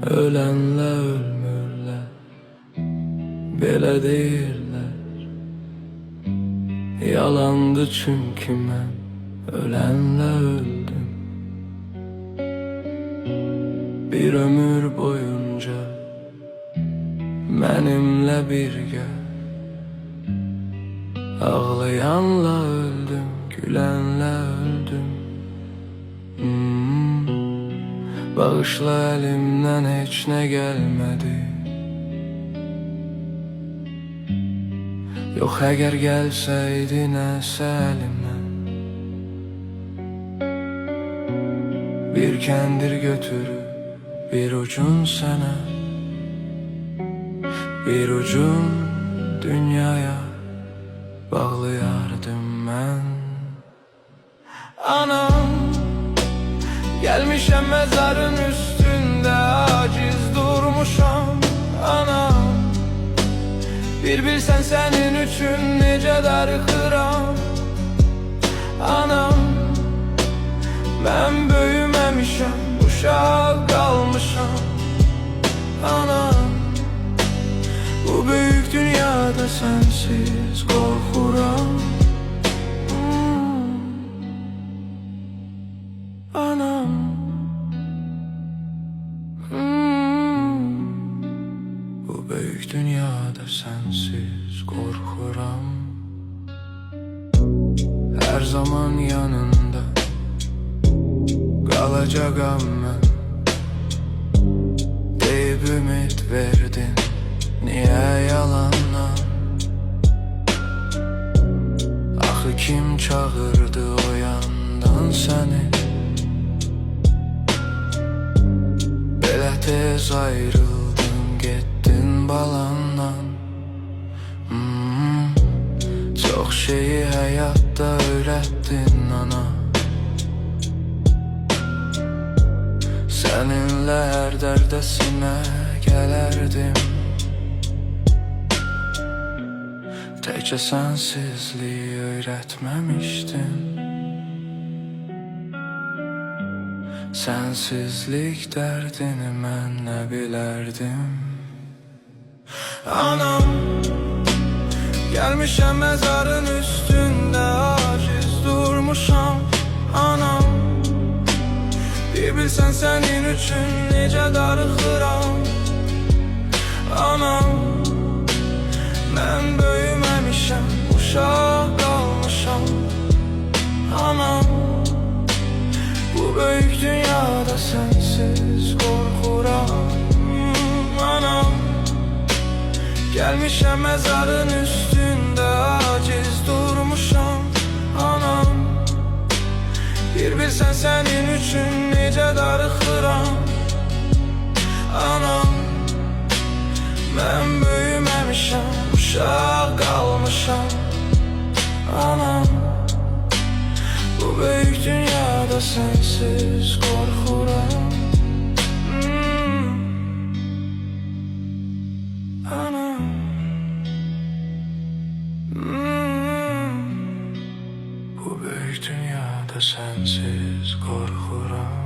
Ölenle ölmürler, belə deyirlər. Yalandı çünkü mən ölenle öldüm. Bir ömür boyunca mənimlə birgə, ağlayanla öldüm, gülenle öldüm. Bağışla, elimden heç ne gelmedi. Yox, əgər gəlsəydi nəsə əlimdən, bir kəndir götürüb bir ucun sənə, bir ucun dünyaya bağlayardım mən. Anam, gelmişəm mezarın üstünde, aciz durmuşam. Anam, bir bilsən sənin üçün necə darıxıram. Anam, mən böyüməmişəm, uşaq qalmışam. Anam, bu böyük dünyada sənsiz qorxuram. Anam, bu büyük dünyada sensiz korkuram. Her zaman yanında kalacağım ben, deyip ümit verdin, niye yalandan? Axı kim çağırdı o yandan seni? Tez ayrıldın, gittin balandan. Çok şeyi hayatta öğrettin ana. Seninle her dərdəsinə gələrdim. Təkcə sensizliyi öğretmemiştin. Sensizlik derdini mən nə bilərdim. Anam, gelmişəm mezarın üstünde, aciz durmuşam. Anam, bir bilsən sənin üçün necə darıxıram. Anam, mən böyüməmişəm, uşaq qalmışam. Anam, bu büyük dünyada sensiz korkuram. Anam, gelmişəm mezarın üstünde, aciz durmuşam. Anam, bir bilsən sənin üçün necə darıxıram. Anam, mən böyüməmişəm, uşaq qalmışam. Anam, bu büyük dünyada sensiz korkuram. Anam, bu büyük dünyada sensiz korkuram.